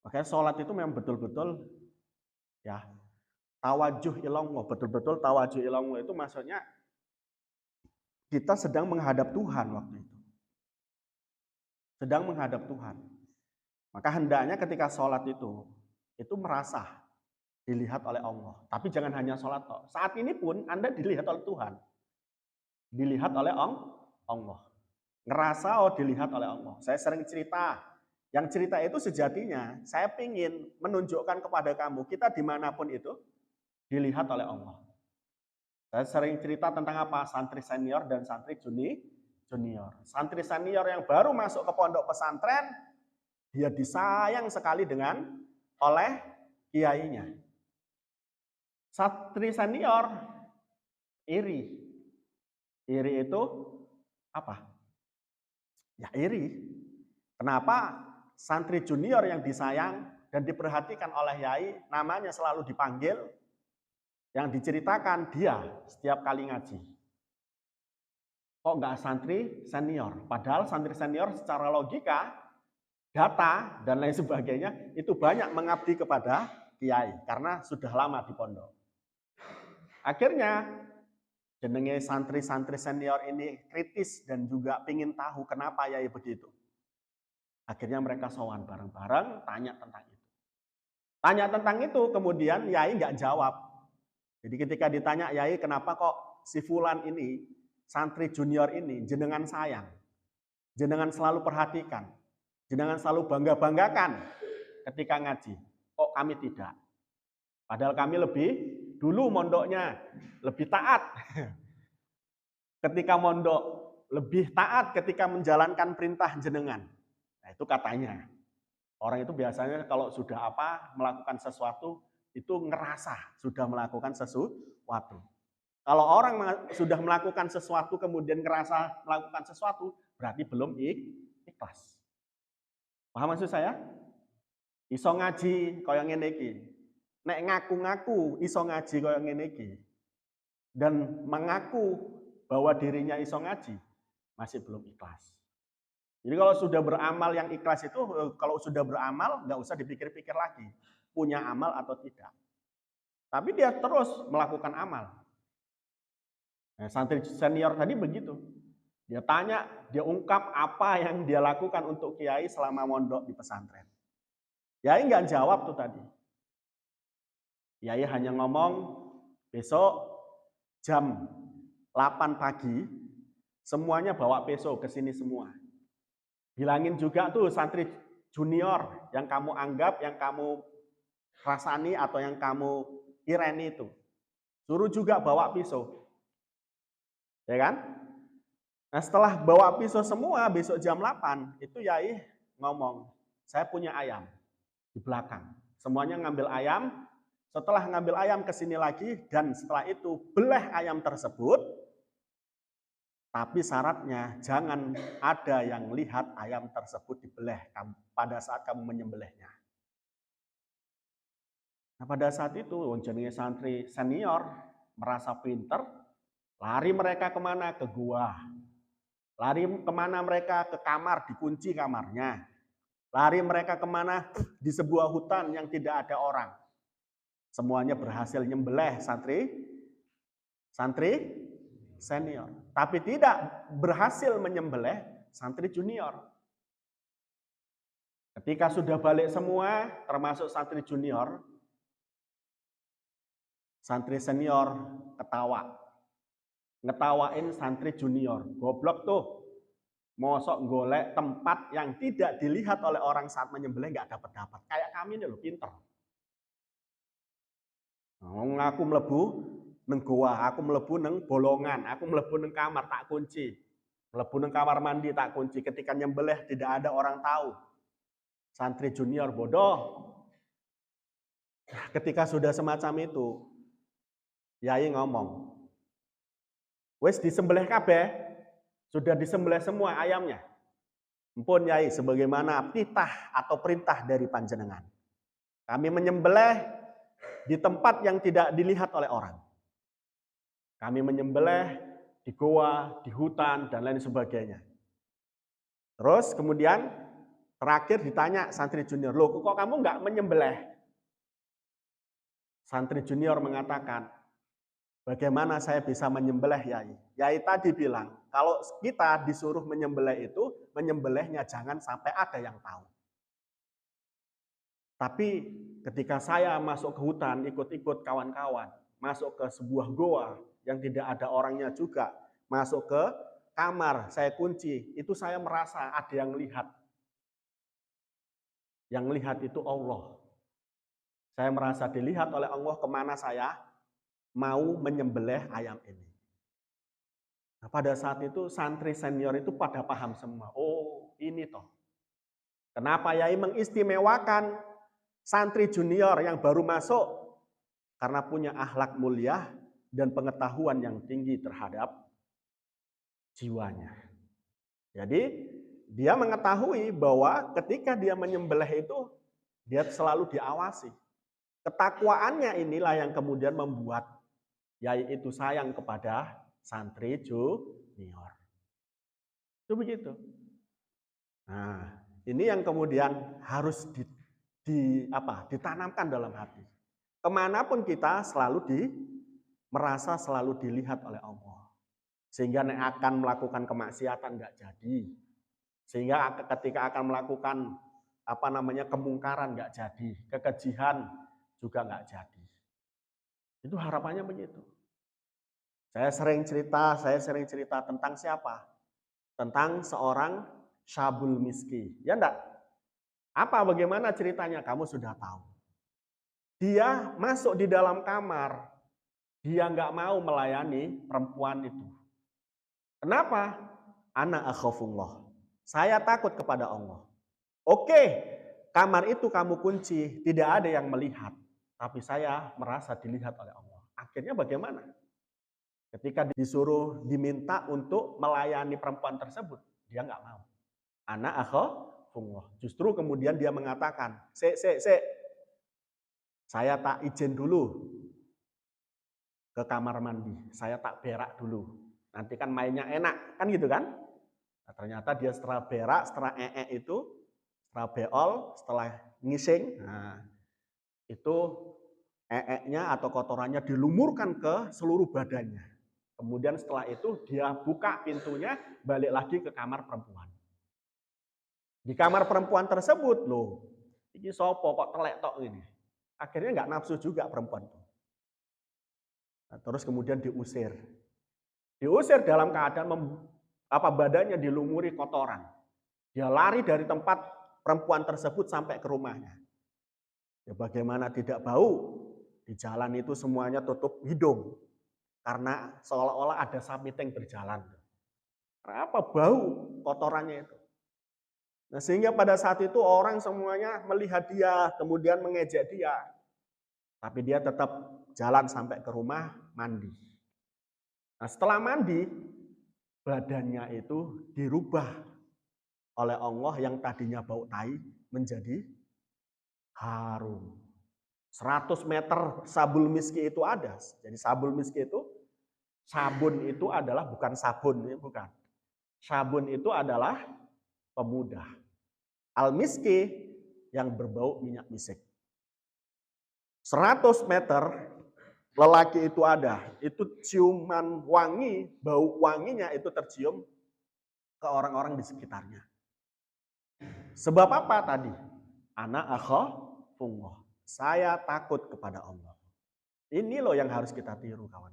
Makanya sholat itu memang betul-betul ya tawajuh ilallah, betul-betul tawajuh ilallah itu maksudnya kita sedang menghadap Tuhan waktu itu. Sedang menghadap Tuhan. Maka hendaknya ketika sholat itu merasa dilihat oleh Allah. Tapi jangan hanya sholat toh. Saat ini pun Anda dilihat oleh Tuhan. Dilihat oleh Allah. Ngerasa dilihat oleh Allah. Saya sering cerita. Yang cerita itu sejatinya saya ingin menunjukkan kepada kamu, kita dimanapun itu dilihat oleh Allah. Saya sering cerita tentang apa? Santri senior dan santri junior. Santri senior yang baru masuk ke pondok pesantren, dia disayang sekali oleh kiainya. Santri senior iri. Iri itu apa? Ya iri. Kenapa santri junior yang disayang dan diperhatikan oleh yai, namanya selalu dipanggil, yang diceritakan dia setiap kali ngaji. Kok nggak santri senior? Padahal santri senior secara logika, data, dan lain sebagainya, itu banyak mengabdi kepada kiai, karena sudah lama di pondok. Akhirnya, jenenge santri-santri senior ini kritis dan juga ingin tahu kenapa yai begitu. Akhirnya mereka sowan bareng-bareng, tanya tentang itu. Tanya tentang itu, kemudian yai nggak jawab. Jadi ketika ditanya yai, kenapa kok si fulan ini, santri junior ini, jenengan sayang, jenengan selalu perhatikan, jenengan selalu bangga-banggakan ketika ngaji. Kok kami tidak? Padahal kami lebih dulu mondoknya, lebih taat. Ketika mondok, lebih taat ketika menjalankan perintah jenengan. Nah itu katanya. Orang itu biasanya kalau sudah melakukan sesuatu, itu ngerasa sudah melakukan sesuatu. Kalau orang sudah melakukan sesuatu kemudian ngerasa melakukan sesuatu, berarti belum ikhlas. Paham maksud saya? Iso ngaji kaya ngene iki. Nek ngaku-ngaku iso ngaji kaya ngene iki dan mengaku bahwa dirinya iso ngaji, masih belum ikhlas. Jadi kalau sudah beramal yang ikhlas itu, kalau sudah beramal nggak usah dipikir-pikir lagi, punya amal atau tidak. Tapi dia terus melakukan amal. Nah, santri senior tadi begitu. Dia tanya, dia ungkap apa yang dia lakukan untuk kiai selama mondok di pesantren. Kiai nggak jawab tuh tadi. Kiai hanya ngomong, besok jam 8 pagi, semuanya bawa peso ke sini semua. Bilangin juga tuh santri junior yang kamu anggap, yang kamu rasani atau yang kamu ireni itu. Suruh juga bawa pisau. Ya kan? Nah setelah bawa pisau semua, besok jam 8, itu yai ngomong, saya punya ayam di belakang. Semuanya ngambil ayam, setelah ngambil ayam ke sini lagi, dan setelah itu belah ayam tersebut, tapi syaratnya jangan ada yang lihat ayam tersebut dibelah pada saat kamu menyembelihnya. Nah pada saat itu, jenenge santri senior merasa pinter, lari mereka kemana? Ke gua. Lari kemana mereka? Ke kamar, dikunci kamarnya. Lari mereka kemana? Di sebuah hutan yang tidak ada orang. Semuanya berhasil nyembelih santri senior. Tapi tidak berhasil menyembelih santri junior. Ketika sudah balik semua, termasuk santri junior, santri senior ketawa. Ngetawain santri junior. Goblok tuh. Mosok golek tempat yang tidak dilihat oleh orang saat menyembelih nggak dapat. Kayak kami ini loh, pinter. Aku melebu neng gua, aku melebu neng bolongan, aku melebu neng kamar tak kunci. Melebu neng kamar mandi tak kunci. Ketika nyembelih tidak ada orang tahu. Santri junior bodoh. Ketika sudah semacam itu, yai ngomong, wes disembelih kabeh. Sudah disembelih semua ayamnya. Ampun yai, sebagaimana titah atau perintah dari panjenengan. Kami menyembelih di tempat yang tidak dilihat oleh orang. Kami menyembelih di goa, di hutan, dan lain sebagainya. Terus kemudian Terakhir ditanya santri junior, loh kok kamu nggak menyembelih? Santri junior mengatakan, bagaimana saya bisa menyembelih Yai? Yai tadi bilang, kalau kita disuruh menyembelih itu, menyembelihnya jangan sampai ada yang tahu. Tapi ketika saya masuk ke hutan, ikut-ikut kawan-kawan, masuk ke sebuah goa yang tidak ada orangnya juga, masuk ke kamar, saya kunci, itu saya merasa ada yang lihat. Yang lihat itu Allah. Saya merasa dilihat oleh Allah kemana saya mau menyembelih ayam ini. Nah, pada saat itu santri senior itu pada paham semua. Oh, ini toh. Kenapa Yai mengistimewakan santri junior yang baru masuk? Karena punya akhlak mulia dan pengetahuan yang tinggi terhadap jiwanya. Jadi dia mengetahui bahwa ketika dia menyembelih itu dia selalu diawasi. Ketakwaannya inilah yang kemudian membuat Yai itu sayang kepada santri junior. Itu begitu. Nah, ini yang kemudian harus ditanamkan dalam hati. Kemanapun kita merasa selalu dilihat oleh Allah. Sehingga akan melakukan kemaksiatan nggak jadi. Sehingga ketika akan melakukan kemungkaran nggak jadi, kekejian juga nggak jadi. Itu harapannya begitu. Saya sering cerita tentang siapa? Tentang seorang Syabul Miski. Ya enggak? Bagaimana ceritanya? Kamu sudah tahu. Dia masuk di dalam kamar. Dia nggak mau melayani perempuan itu. Kenapa? Ana akhafullah. Saya takut kepada Allah. Oke, kamar itu kamu kunci, tidak ada yang melihat. Tapi saya merasa dilihat oleh Allah. Akhirnya bagaimana? Ketika diminta untuk melayani perempuan tersebut, dia nggak mau. Ana akhafullah. Justru kemudian dia mengatakan, saya tak izin dulu ke kamar mandi. Saya tak berak dulu. Nanti kan mainnya enak, kan gitu kan? Nah, ternyata dia setelah berak, setelah itu, setelah beol, setelah ngising, nah, itu nya atau kotorannya dilumurkan ke seluruh badannya. Kemudian setelah itu dia buka pintunya, balik lagi ke kamar perempuan. Di kamar perempuan tersebut, loh, ini sopo kok telek tok ini. Akhirnya nggak nafsu juga perempuan itu. Nah, terus kemudian diusir. Diusir dalam keadaan badannya dilumuri kotoran. Dia lari dari tempat perempuan tersebut sampai ke rumahnya. Ya bagaimana tidak bau? Di jalan itu semuanya tutup hidung. Karena seolah-olah ada something berjalan. Kenapa bau kotorannya itu? Nah, sehingga pada saat itu orang semuanya melihat dia, kemudian mengejek dia. Tapi dia tetap jalan sampai ke rumah, mandi. Nah, setelah mandi, badannya itu dirubah oleh Allah yang tadinya bau tai menjadi harum. 100 meter sabul miski itu ada. Jadi sabul miski itu, sabun itu adalah bukan sabun, bukan. Sabun itu adalah pemuda. Al-miski yang berbau minyak misik. 100 meter lelaki itu ada. Itu ciuman wangi, bau wanginya itu tercium ke orang-orang di sekitarnya. Sebab apa tadi? Ana akhafullah. Saya takut kepada Allah. Ini loh yang harus kita tiru, kawan.